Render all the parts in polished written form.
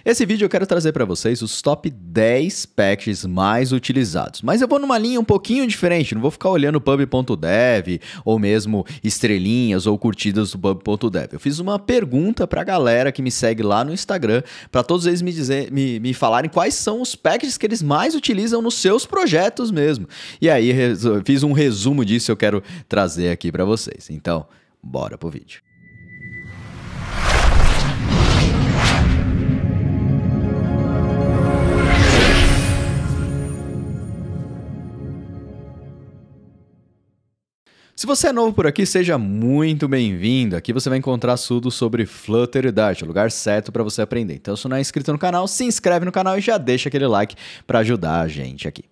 Esse vídeo eu quero trazer para vocês os top 10 packages mais utilizados, mas eu vou numa linha um pouquinho diferente, não vou ficar olhando pub.dev ou mesmo estrelinhas ou curtidas do pub.dev. Eu fiz uma pergunta para a galera que me segue lá no Instagram, para todos eles me falarem quais são os packages que eles mais utilizam nos seus projetos mesmo. E aí fiz um resumo disso e eu quero trazer aqui para vocês. Então, bora pro vídeo. Se você é novo por aqui, seja muito bem-vindo. Aqui você vai encontrar tudo sobre Flutter e Dart, o lugar certo para você aprender. Então, se não é inscrito no canal, se inscreve no canal e já deixa aquele like para ajudar a gente aqui.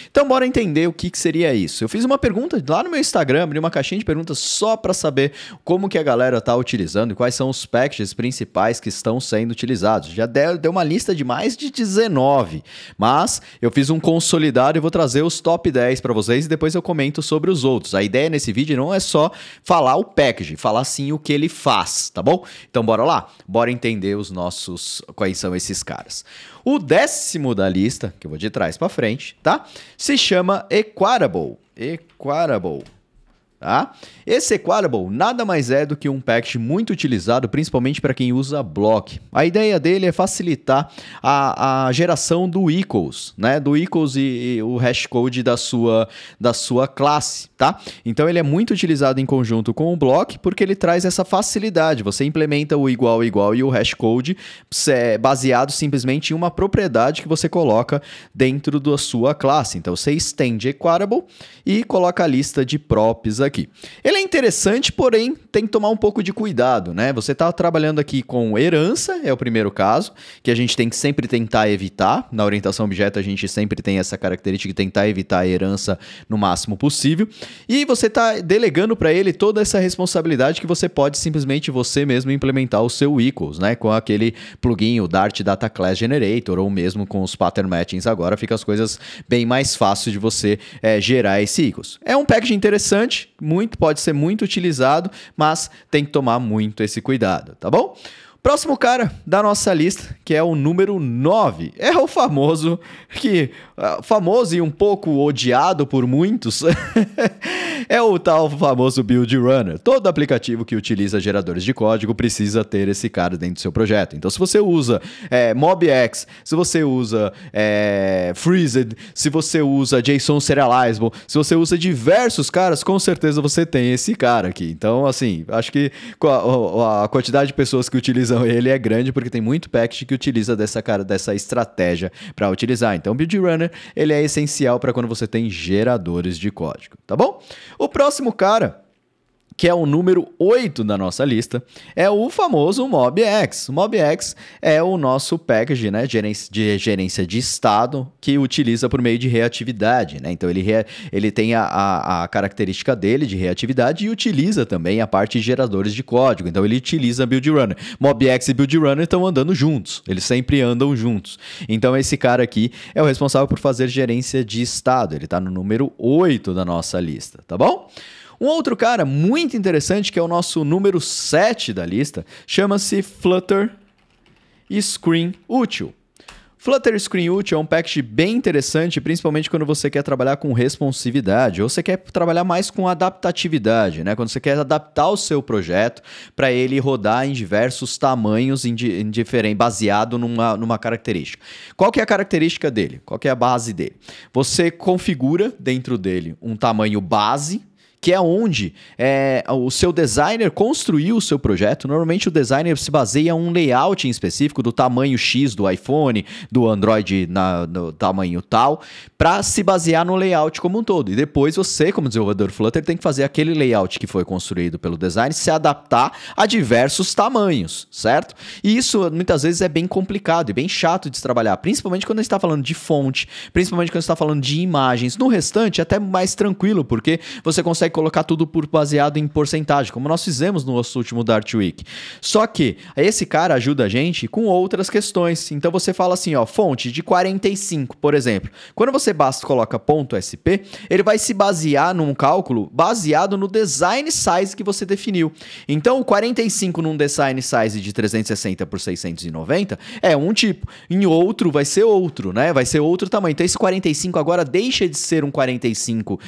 Então, bora entender o que seria isso. Eu fiz uma pergunta lá no meu Instagram, abri uma caixinha de perguntas só para saber como que a galera está utilizando e quais são os packages principais que estão sendo utilizados. Já deu uma lista de mais de 19, mas eu fiz um consolidado e vou trazer os top 10 para vocês e depois eu comento sobre os outros. A ideia nesse vídeo não é só falar o package, falar sim o que ele faz, tá bom? Então, bora lá? Bora entender quais são esses caras. O 10º da lista, que eu vou de trás para frente, tá? Se chama Equatable. Tá? Esse Equatable nada mais é do que um package muito utilizado, principalmente para quem usa block. A ideia dele é facilitar a geração do equals, né? Do equals e o hashcode da sua classe, tá? Então ele é muito utilizado em conjunto com o block porque ele traz essa facilidade. Você implementa o igual e o hashcode baseado simplesmente em uma propriedade que você coloca dentro da sua classe. Então você estende Equatable e coloca a lista de props aqui. Ele é interessante, porém tem que tomar um pouco de cuidado, né? Você está trabalhando aqui com herança, é o primeiro caso, que a gente tem que sempre tentar evitar. Na orientação objeto a gente sempre tem essa característica de tentar evitar a herança no máximo possível. E você está delegando para ele toda essa responsabilidade que você pode simplesmente você mesmo implementar o seu equals, né? Com aquele plugin, o Dart Data Class Generator, ou mesmo com os pattern matchings agora, fica as coisas bem mais fáceis de você gerar esse equals. É um package interessante, pode ser muito utilizado, mas tem que tomar muito esse cuidado, tá bom? Próximo cara da nossa lista, que é o número 9, é o famoso e um pouco odiado por muitos, é o tal famoso Build Runner. Todo aplicativo que utiliza geradores de código precisa ter esse cara dentro do seu projeto. Então, se você usa MobX, se você usa Freezed, se você usa JSON Serializable, se você usa diversos caras, com certeza você tem esse cara aqui. Então, assim, acho que a quantidade de pessoas que utilizam ele é grande porque tem muito package que utiliza dessa estratégia para utilizar. Então, o Build Runner ele é essencial para quando você tem geradores de código, tá bom? O próximo cara, que é o número 8 da nossa lista, é o famoso MobX. O MobX é o nosso package, né, de gerência de estado que utiliza por meio de reatividade, né? Então ele tem a característica dele de reatividade e utiliza também a parte de geradores de código. Então ele utiliza Build Runner. MobX e Build Runner estão andando juntos, eles sempre andam juntos. Então esse cara aqui é o responsável por fazer gerência de estado. Ele está no número 8 da nossa lista, tá bom? Um outro cara muito interessante, que é o nosso número 7 da lista, chama-se Flutter Screen Util. Flutter Screen Util é um package bem interessante, principalmente quando você quer trabalhar com responsividade ou você quer trabalhar mais com adaptatividade, né? Quando você quer adaptar o seu projeto para ele rodar em diversos tamanhos baseado numa característica. Qual que é a característica dele? Qual que é a base dele? Você configura dentro dele um tamanho base, que é onde o seu designer construiu o seu projeto. Normalmente o designer se baseia em um layout em específico do tamanho X do iPhone, do Android no tamanho tal, para se basear no layout como um todo. E depois você, como desenvolvedor Flutter, tem que fazer aquele layout que foi construído pelo design se adaptar a diversos tamanhos, certo? E isso muitas vezes é bem complicado e bem chato de se trabalhar, principalmente quando a gente está falando de fonte, principalmente quando a gente está falando de imagens. No restante, é até mais tranquilo, porque você consegue consegue colocar tudo baseado em porcentagem, como nós fizemos no nosso último Dart Week. Só que esse cara ajuda a gente com outras questões. Então você fala assim, ó, fonte de 45, por exemplo. Quando você coloca .sp, ele vai se basear num cálculo baseado no design size que você definiu. Então o 45 num design size de 360 por 690 é um tipo, em outro vai ser outro, né? Vai ser outro tamanho. Então esse 45 agora deixa de ser um 45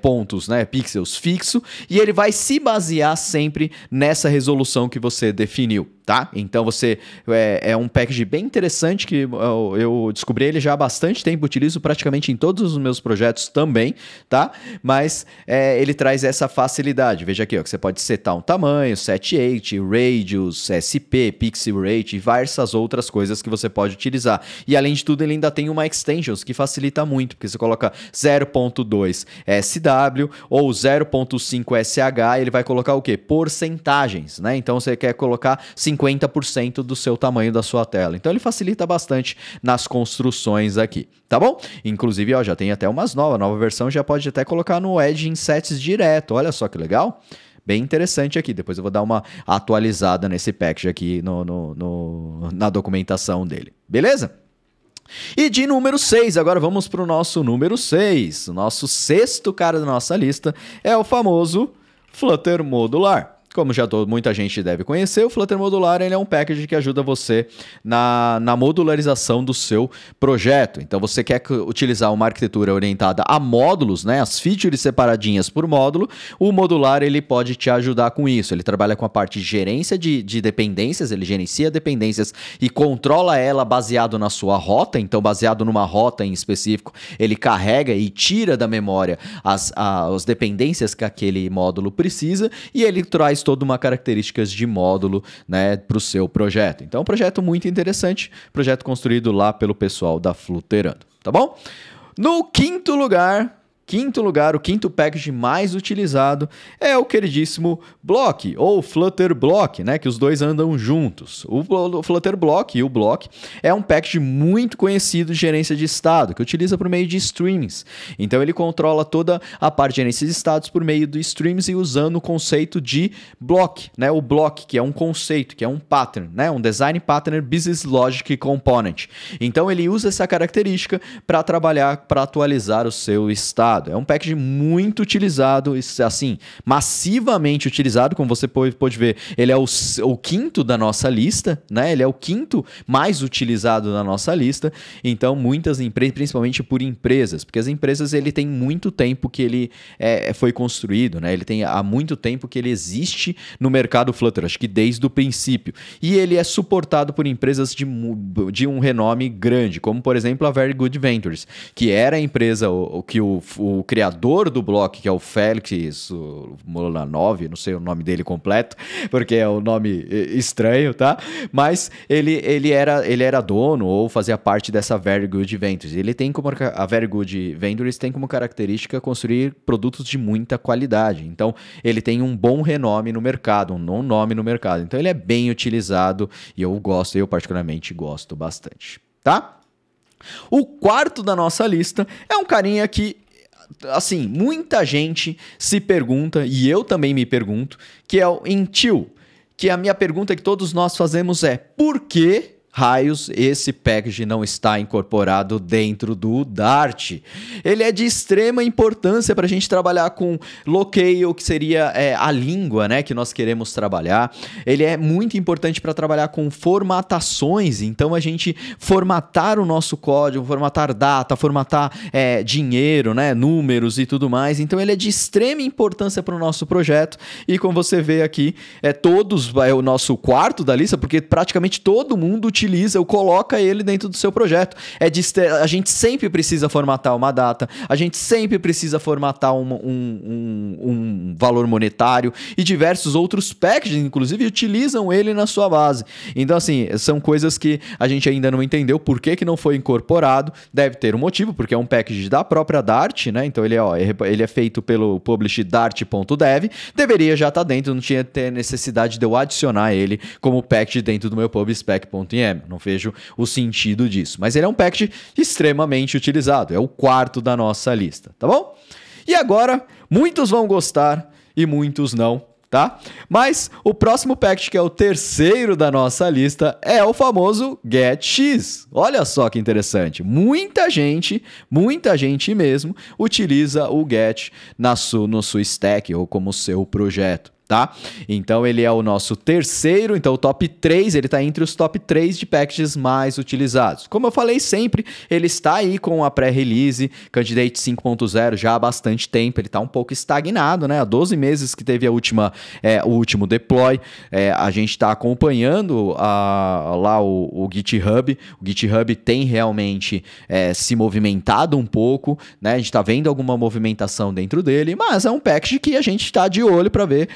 pontos, né, pixels fixo, e ele vai se basear sempre nessa resolução que você definiu, tá? Então você é um package bem interessante que eu descobri ele já há bastante tempo, utilizo praticamente em todos os meus projetos também, tá? Mas ele traz essa facilidade. Veja aqui, ó, que você pode setar um tamanho, set8, radius, SP, pixel rate e diversas outras coisas que você pode utilizar. E além de tudo, ele ainda tem uma extensions que facilita muito, porque você coloca 0.2 SW ou 0.5 SH, ele vai colocar o quê? Porcentagens, né? Então você quer colocar 50% do seu tamanho da sua tela. Então ele facilita bastante nas construções aqui, tá bom? Inclusive, ó, já tem até umas nova versão, já pode até colocar no Edge Insets direto. Olha só que legal. Bem interessante aqui. Depois eu vou dar uma atualizada nesse package aqui na documentação dele. Beleza? E de número 6, agora vamos para o nosso número 6. O nosso sexto cara da nossa lista é o famoso Flutter Modular. Como já muita gente deve conhecer, o Flutter Modular ele é um package que ajuda você na modularização do seu projeto. Então você quer utilizar uma arquitetura orientada a módulos, né, as features separadinhas por módulo, o modular ele pode te ajudar com isso. Ele trabalha com a parte de gerência de dependências, ele gerencia dependências e controla ela baseado na sua rota. Então baseado numa rota em específico, ele carrega e tira da memória as dependências que aquele módulo precisa e ele traz toda uma características de módulo, né, para o seu projeto. Então, um projeto muito interessante, projeto construído lá pelo pessoal da Flutterando, tá bom? No quinto lugar, o quinto package mais utilizado é o queridíssimo Block, ou Flutter Block, né, que os dois andam juntos. O Flutter Block e o Block é um package muito conhecido de gerência de estado, que utiliza por meio de streams. Então ele controla toda a parte de gerência de estados por meio do streams e usando o conceito de block, né, o block, que é um conceito, que é um pattern, né, um design pattern business logic component. Então ele usa essa característica para trabalhar, para atualizar o seu estado. É um package muito utilizado, assim, massivamente utilizado, como você pode ver. Ele é o quinto da nossa lista, né? Ele é o quinto mais utilizado da nossa lista. Então, muitas empresas, principalmente por empresas, porque as empresas, ele tem muito tempo que ele foi construído, né? Ele tem há muito tempo que ele existe no mercado Flutter, acho que desde o princípio. E ele é suportado por empresas de um renome grande, como, por exemplo, a Very Good Ventures, que era a empresa que o criador do Block, que é o Félix Molanov, não sei o nome dele completo, porque é um nome estranho, tá? Mas ele era dono ou fazia parte dessa Very Good Ventures. A Very Good Ventures tem como característica construir produtos de muita qualidade. Então, ele tem um bom renome no mercado, um bom nome no mercado. Então, ele é bem utilizado e eu particularmente gosto bastante, tá? O quarto da nossa lista é um carinha que, assim, muita gente se pergunta, e eu também me pergunto, que é o Intil. Que a minha pergunta que todos nós fazemos é: por que raios esse package não está incorporado dentro do Dart? Ele é de extrema importância para a gente trabalhar com locale, que seria a língua, né, que nós queremos trabalhar. Ele é muito importante para trabalhar com formatações, então a gente formatar o nosso código, formatar data, formatar dinheiro, né, números e tudo mais. Então ele é de extrema importância para o nosso projeto e, como você vê aqui, é o nosso quarto da lista, porque praticamente todo mundo utiliza ou coloca ele dentro do seu projeto. A gente sempre precisa formatar uma data, a gente sempre precisa formatar um valor monetário e diversos outros packages, inclusive, utilizam ele na sua base. Então, assim, são coisas que a gente ainda não entendeu por que não foi incorporado. Deve ter um motivo, porque é um package da própria Dart, né? Então, ele é feito pelo publish dart.dev. Deveria já estar dentro, não tinha ter necessidade de eu adicionar ele como package dentro do meu publispec.im. Não vejo o sentido disso. Mas ele é um package extremamente utilizado. É o quarto da nossa lista, tá bom? E agora, Muitos vão gostar e muitos não, tá? Mas o próximo package, que é o terceiro da nossa lista, é o famoso GetX. Olha só que interessante. Muita gente mesmo, utiliza o Get no seu stack ou como seu projeto. Tá? Então ele é o nosso terceiro, então o top 3, ele está entre os top 3 de packages mais utilizados. Como eu falei sempre, ele está aí com a pré-release Candidate 5.0 já há bastante tempo, ele está um pouco estagnado, né? Há 12 meses que teve o último deploy, a gente está acompanhando lá o GitHub. O GitHub tem realmente se movimentado um pouco, né? A gente está vendo alguma movimentação dentro dele, mas é um package que a gente está de olho para ver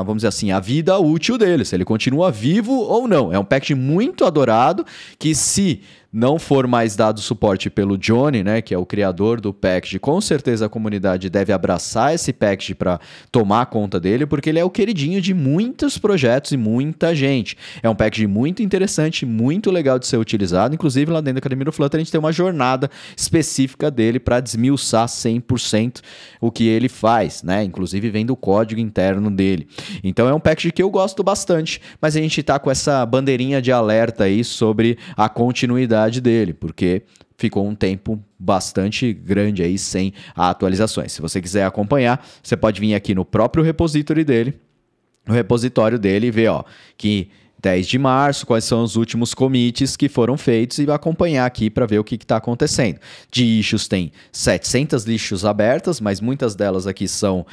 vamos dizer assim, a vida útil dele, se ele continua vivo ou não. É um package muito adorado, que se não for mais dado suporte pelo Johnny, né, que é o criador do package, com certeza a comunidade deve abraçar esse package para tomar conta dele, porque ele é o queridinho de muitos projetos e muita gente. É um package muito interessante, muito legal de ser utilizado. Inclusive, lá dentro da Academia do Flutter, a gente tem uma jornada específica dele para desmiuçar 100% o que ele faz, né? Inclusive, vem do código interno dele. Então, é um package que eu gosto bastante, mas a gente está com essa bandeirinha de alerta aí sobre a continuidade dele, porque ficou um tempo bastante grande aí sem atualizações. Se você quiser acompanhar, você pode vir aqui no próprio repositório dele, e ver, ó, que 10 de março, quais são os últimos commits que foram feitos e acompanhar aqui para ver o que está acontecendo. De issues tem 700 issues abertas, mas muitas delas aqui são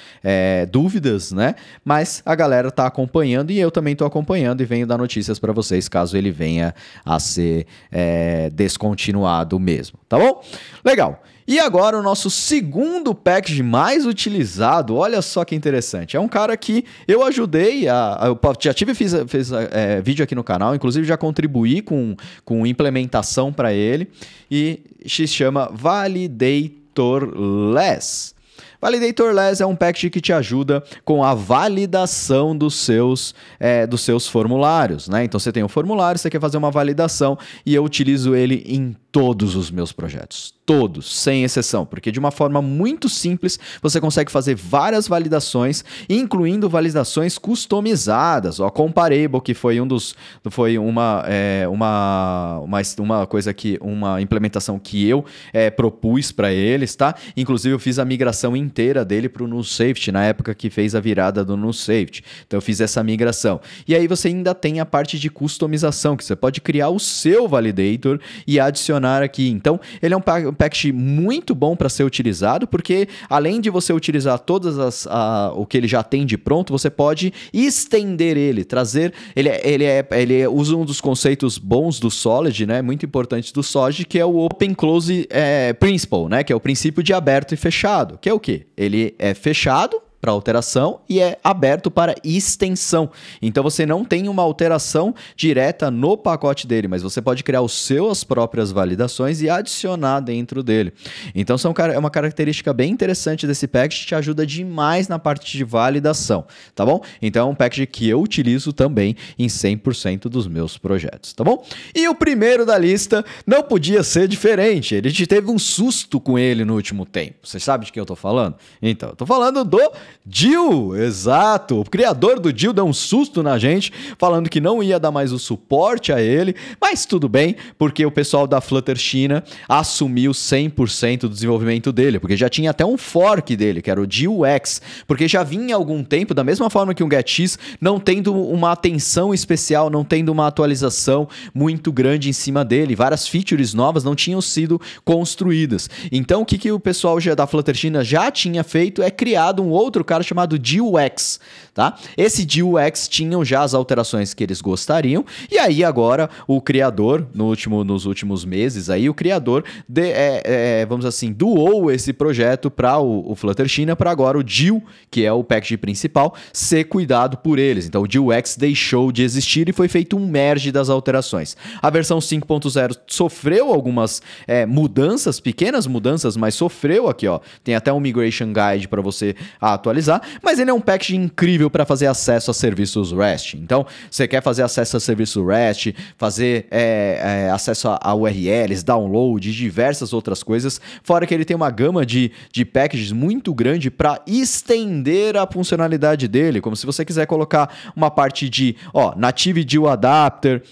dúvidas, né? Mas a galera está acompanhando e eu também estou acompanhando e venho dar notícias para vocês caso ele venha a ser descontinuado mesmo, tá bom? Legal. E agora o nosso segundo package mais utilizado, olha só que interessante, é um cara que eu ajudei, eu já fiz vídeo aqui no canal, inclusive já contribuí com implementação para ele, e se chama Validatorless. Validatorless é um package que te ajuda com a validação dos seus formulários, né? Então você tem um formulário, você quer fazer uma validação e eu utilizo ele em todos os meus projetos. Todos, sem exceção, porque de uma forma muito simples você consegue fazer várias validações, incluindo validações customizadas. Ó, Comparable, que foi uma implementação que eu propus para eles, tá? Inclusive eu fiz a migração inteira dele para o Null Safety, na época que fez a virada do Null Safety. Então eu fiz essa migração. E aí você ainda tem a parte de customização, que você pode criar o seu validator e adicionar aqui. Então ele é um package muito bom para ser utilizado, porque além de você utilizar todas o que ele já tem de pronto, você pode estender ele, trazer... Ele usa um dos conceitos bons do Solid, né, muito importantes do Solid, que é o Open Close Principle, né, que é o princípio de aberto e fechado, que é o quê? Ele é fechado para alteração e é aberto para extensão. Então você não tem uma alteração direta no pacote dele, mas você pode criar as suas próprias validações e adicionar dentro dele. Então é uma característica bem interessante desse package, te ajuda demais na parte de validação, tá bom? Então é um package que eu utilizo também em 100% dos meus projetos, tá bom? E o primeiro da lista não podia ser diferente, a gente teve um susto com ele no último tempo. Você sabe de quem eu tô falando? Então, eu tô falando do Dill, exato. O criador do Dill deu um susto na gente, falando que não ia dar mais o suporte a ele, mas tudo bem, porque o pessoal da Flutter China assumiu 100% do desenvolvimento dele, porque já tinha até um fork dele, que era o Dill-X, porque já vinha há algum tempo, da mesma forma que um GetX, não tendo uma atenção especial, não tendo uma atualização muito grande em cima dele, várias features novas não tinham sido construídas. Então, o que o pessoal da Flutter China já tinha feito é criado um outro cara chamado Dill-X, tá? Esse Dill-X tinham já as alterações que eles gostariam, e aí agora o criador, nos últimos meses, aí o criador, vamos dizer assim, doou esse projeto para o Flutter China, para agora o Dill, que é o package principal, ser cuidado por eles. Então o Dill-X deixou de existir e foi feito um merge das alterações. A versão 5.0 sofreu algumas mudanças, pequenas mudanças, mas sofreu aqui, ó. Tem até um Migration Guide para você atualizar atualizar, mas ele é um package incrível para fazer acesso a serviços REST. Então, você quer fazer acesso a serviços REST, fazer acesso a URLs, download e diversas outras coisas, fora que ele tem uma gama de packages muito grande para estender a funcionalidade dele, como se você quiser colocar uma parte de Native DIL Adapter.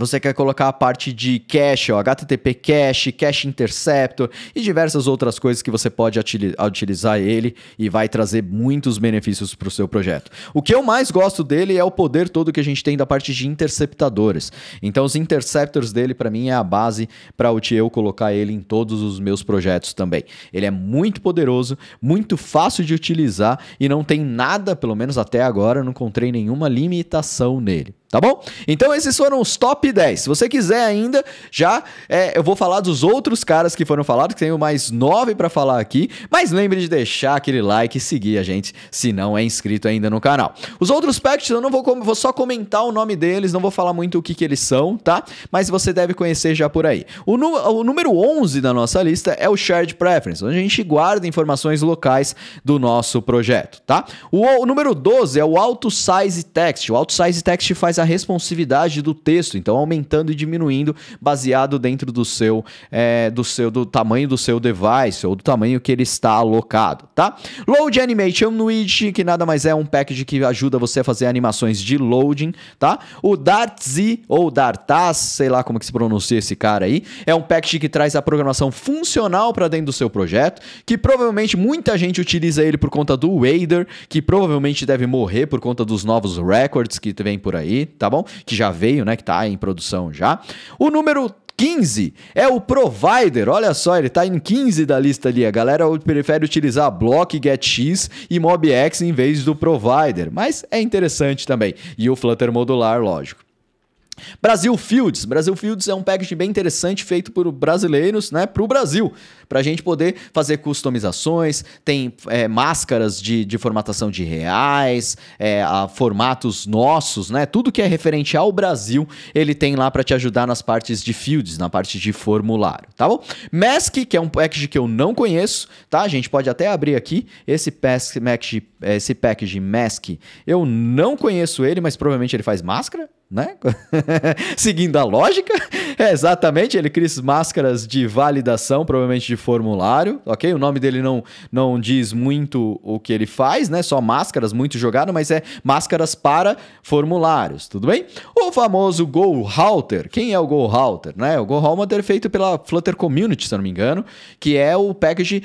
Você quer colocar a parte de cache, HTTP cache, cache interceptor e diversas outras coisas que você pode utilizar ele e vai trazer muitos benefícios para o seu projeto. O que eu mais gosto dele é o poder todo que a gente tem da parte de interceptadores. Então os interceptors dele para mim é a base para eu colocar ele em todos os meus projetos também. Ele é muito poderoso, muito fácil de utilizar e não tem nada, pelo menos até agora, não encontrei nenhuma limitação nele. Tá bom? Então esses foram os top 10. Se você quiser ainda, eu vou falar dos outros caras que foram falados, que tenho mais 9 para falar aqui, mas lembre de deixar aquele like e seguir a gente se não é inscrito ainda no canal. Os outros packages eu não vou só comentar o nome deles, não vou falar muito o que eles são, tá? Mas você deve conhecer já por aí. O número 11 da nossa lista é o Shared Preference, onde a gente guarda informações locais do nosso projeto, tá? O número 12 é o Auto Size Text. O Auto Size Text faz a responsividade do texto, então aumentando e diminuindo baseado dentro do tamanho do seu device ou do tamanho que ele está alocado, tá? Load Animation Widget, que nada mais é um package que ajuda você a fazer animações de loading, tá? O Dartz ou Dartaz, sei lá como que se pronuncia esse cara aí, é um package que traz a programação funcional para dentro do seu projeto, que provavelmente muita gente utiliza ele por conta do Wader, que provavelmente deve morrer por conta dos novos records que vem por aí, tá bom? Que já veio, né? Que tá em produção já. O número 15 é o Provider. Olha só, ele tá em 15 da lista ali. A galera prefere utilizar Block, GetX e MobX em vez do Provider, mas é interessante também. E o Flutter modular, lógico. Brasil Fields. Brasil Fields é um package bem interessante feito por brasileiros, né, para o Brasil, para a gente poder fazer customizações, tem máscaras de formatação de reais, formatos nossos, né, tudo que é referente ao Brasil, ele tem lá para te ajudar nas partes de Fields, na parte de formulário, tá bom? Mask, que é um package que eu não conheço, tá? A gente pode até abrir aqui esse package Mask, eu não conheço ele, mas provavelmente ele faz máscara, né? Seguindo a lógica, exatamente, ele cria máscaras de validação, provavelmente de formulário, ok? O nome dele não diz muito o que ele faz, né? Só máscaras, muito jogado, mas é máscaras para formulários, tudo bem? O famoso GoRouter, quem é o GoRouter, né? O GoRouter é feito pela Flutter Community, se eu não me engano, que é o package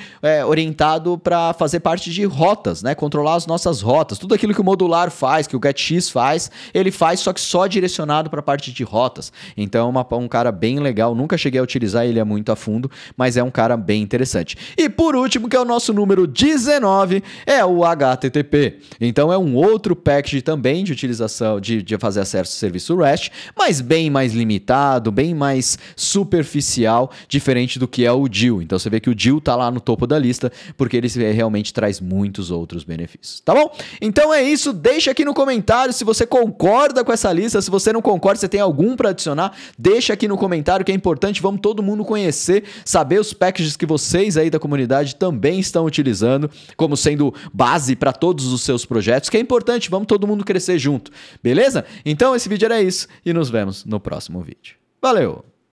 orientado para fazer parte de rotas, né? Controlar as nossas rotas, tudo aquilo que o modular faz, que o GetX faz, ele faz, só que só direcionado para a parte de rotas. Então é um cara bem legal, nunca cheguei a utilizar ele muito a fundo, mas é um cara bem interessante. E por último, que é o nosso número 19, é o HTTP. Então é um outro package também de utilização, de fazer acesso ao serviço REST, mas bem mais limitado, bem mais superficial, diferente do que é o DIL. Então você vê que o DIL tá lá no topo da lista, porque ele realmente traz muitos outros benefícios, tá bom? Então é isso, deixa aqui no comentário se você concorda com essa lista. Se você não concorda, você tem algum para adicionar, deixa aqui no comentário que é importante, vamos todo mundo conhecer, saber os packages que vocês aí da comunidade também estão utilizando, como sendo base para todos os seus projetos, que é importante, vamos todo mundo crescer junto, beleza? Então esse vídeo era isso e nos vemos no próximo vídeo. Valeu!